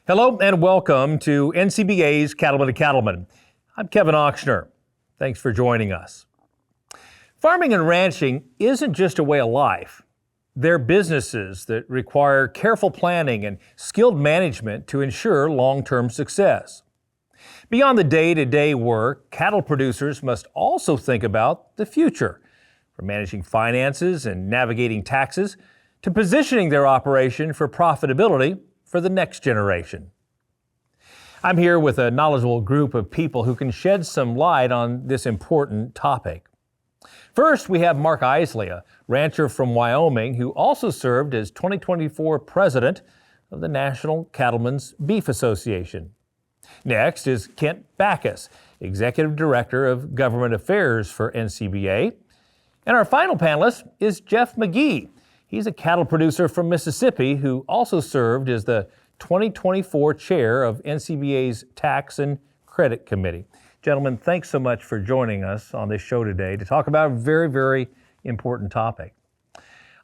Hello and welcome to NCBA's Cattlemen to Cattlemen. I'm Kevin Ochsner. Thanks for joining us. Farming and ranching isn't just a way of life. They're businesses that require careful planning and skilled management to ensure long-term success. Beyond the day-to-day work, cattle producers must also think about the future, from managing finances and navigating taxes to positioning their operation for profitability for the next generation. I'm here with a knowledgeable group of people who can shed some light on this important topic. First, we have Mark Eisele, a rancher from Wyoming who also served as 2024 president of the National Cattlemen's Beef Association. Next is Kent Bacus, executive director of government affairs for NCBA. And our final panelist is Jeff Magee. He's a cattle producer from Mississippi who also served as the 2024 chair of NCBA's Tax and Credit Committee. Gentlemen, thanks so much for joining us on this show today to talk about a very, very important topic.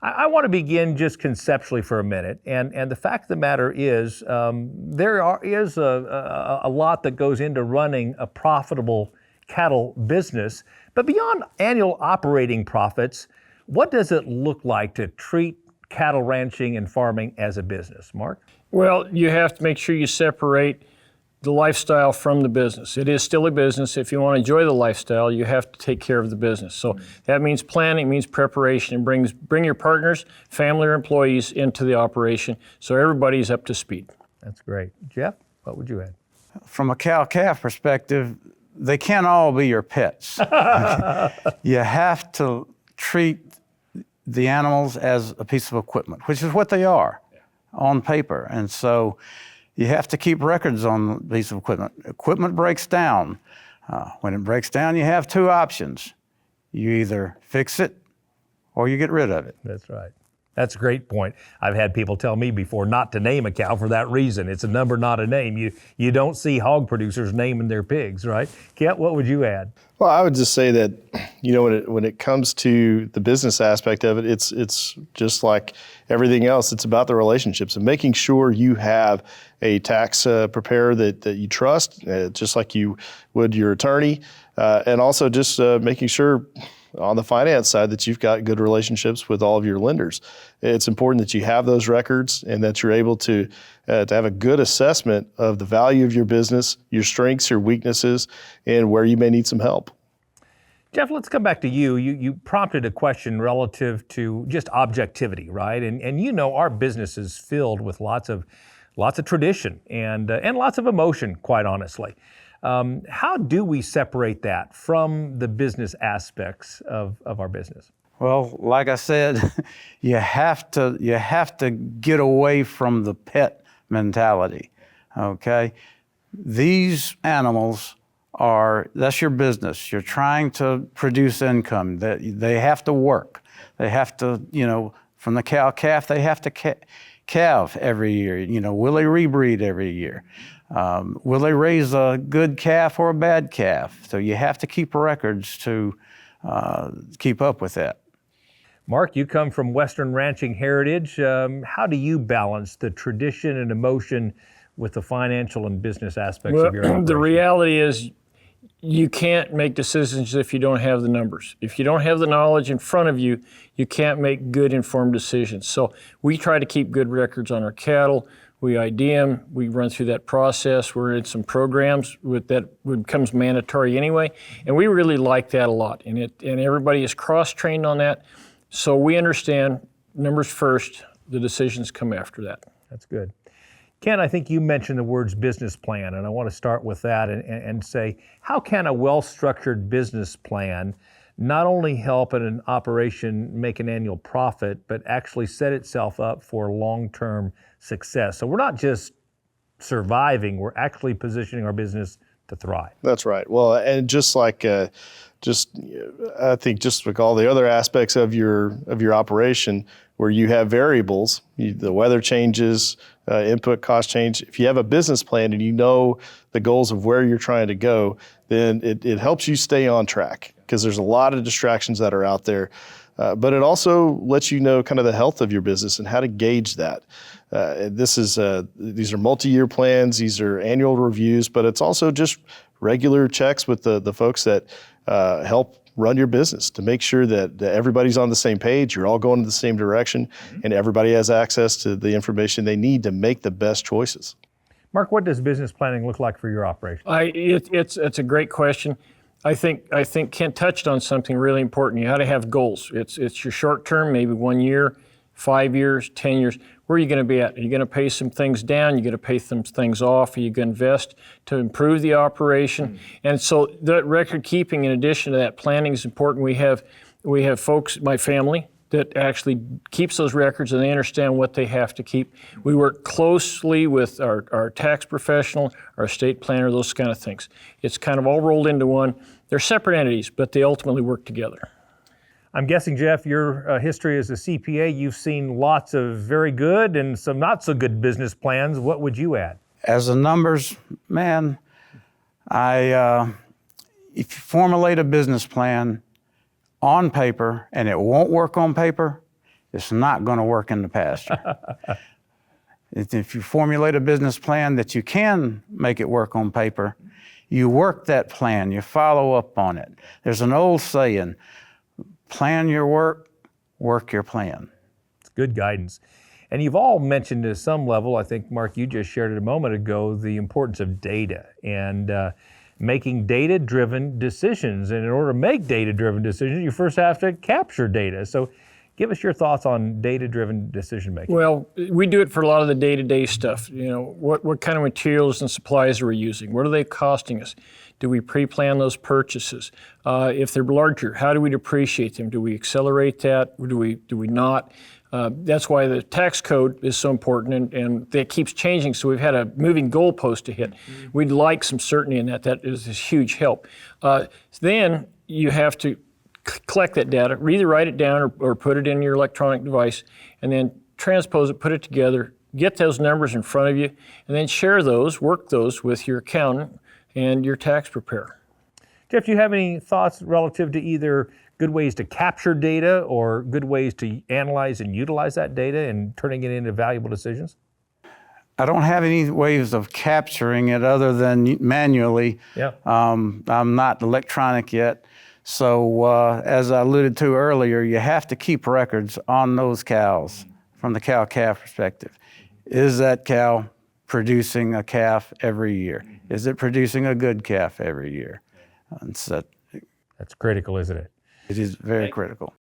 I want to begin just conceptually for a minute, and the fact of the matter is there is a lot that goes into running a profitable cattle business, but beyond annual operating profits, what does it look like to treat cattle ranching and farming as a business? Mark? Well, you have to make sure you separate the lifestyle from the business. It is still a business. If you want to enjoy the lifestyle, you have to take care of the business. So that means planning, means preparation, and bring your partners, family, or employees into the operation so everybody's up to speed. That's great. Jeff, what would you add? From a cow-calf perspective, they can't all be your pets. You have to treat the animals as a piece of equipment, which is what they are on paper. And so you have to keep records on the piece of equipment. Equipment breaks down. When it breaks down, you have two options. You either fix it or you get rid of it. That's right. That's a great point. I've had people tell me before not to name a cow for that reason. It's a number, not a name. You don't see hog producers naming their pigs, right? Kent, what would you add? Well, I would just say that, when it comes to the business aspect of it, it's just like everything else. It's about the relationships and making sure you have a tax preparer that you trust, just like you would your attorney, and also just making sure on the finance side that you've got good relationships with all of your lenders. It's important that you have those records and that you're able to have a good assessment of the value of your business, your strengths, your weaknesses, and where you may need some help. Jeff, let's come back to you. You prompted a question relative to just objectivity, right? And our business is filled with lots of tradition and lots of emotion, quite honestly. How do we separate that from the business aspects of our business? Well, like I said, you have to get away from the pet mentality, okay? These animals that's your business. You're trying to produce income. They have to work. They have to, from the cow-calf, they have to calve every year. Will they rebreed every year? Will they raise a good calf or a bad calf? So you have to keep records to keep up with that. Mark, you come from Western ranching heritage. How do you balance the tradition and emotion with the financial and business aspects of your operation? The reality is you can't make decisions if you don't have the numbers. If you don't have the knowledge in front of you, you can't make good informed decisions. So we try to keep good records on our cattle. We ID them, we run through that process. We're in some programs that becomes mandatory anyway, and we really like that a lot. And everybody is cross-trained on that, so we understand numbers first, the decisions come after that. That's good. Ken, I think you mentioned the words business plan, and I want to start with that and say, how can a well-structured business plan not only help an operation make an annual profit, but actually set itself up for long-term success? So we're not just surviving, we're actually positioning our business to thrive. That's right. Well, and just like, I think just like all the other aspects of your operation, where you have variables, the weather changes, input cost change. If you have a business plan and you know the goals of where you're trying to go, then it helps you stay on track, because there's a lot of distractions that are out there. but it also lets you know kind of the health of your business and how to gauge that. These are multi-year plans, these are annual reviews, but it's also just regular checks with the folks that help run your business to make sure that everybody's on the same page, you're all going in the same direction, and everybody has access to the information they need to make the best choices. Mark, what does business planning look like for your operation? It's a great question. I think Kent touched on something really important. You got to have goals. It's your short term, maybe 1 year, 5 years, 10 years. Where are you going to be at? Are you going to pay some things down? You're going to pay some things off? Are you going to invest to improve the operation? And so that record keeping, in addition to that, planning is important. We have folks, my family, that actually keeps those records, and they understand what they have to keep. We work closely with our tax professional, our estate planner, those kind of things. It's kind of all rolled into one. They're separate entities, but they ultimately work together. I'm guessing, Jeff, your history as a CPA, you've seen lots of very good and some not so good business plans. What would you add? As a numbers man, if you formulate a business plan on paper and it won't work on paper, it's not going to work in the pasture. If you formulate a business plan that you can make it work on paper, you work that plan, you follow up on it. There's an old saying, plan your work, work your plan. It's good guidance. And you've all mentioned to some level, I think, Mark, you just shared it a moment ago, the importance of data and making data-driven decisions. And in order to make data-driven decisions, you first have to capture data. So give us your thoughts on data-driven decision making. Well, we do it for a lot of the day-to-day stuff. You know, what kind of materials and supplies are we using? What are they costing us? Do we pre-plan those purchases? If they're larger, how do we depreciate them? Do we accelerate that? Or do we not? That's why the tax code is so important, and that keeps changing. So we've had a moving goalpost to hit. We'd like some certainty in that. That is a huge help. Then you have to collect that data, either write it down or put it in your electronic device, and then transpose it, put it together, get those numbers in front of you, and then share those, work those with your accountant and your tax preparer. Jeff, do you have any thoughts relative to either good ways to capture data or good ways to analyze and utilize that data and turning it into valuable decisions? I don't have any ways of capturing it other than manually. Yeah. I'm not electronic yet. So as I alluded to earlier, you have to keep records on those cows from the cow-calf perspective. Is that cow producing a calf every year? Is it producing a good calf every year? And so That's critical, isn't it? it is very critical.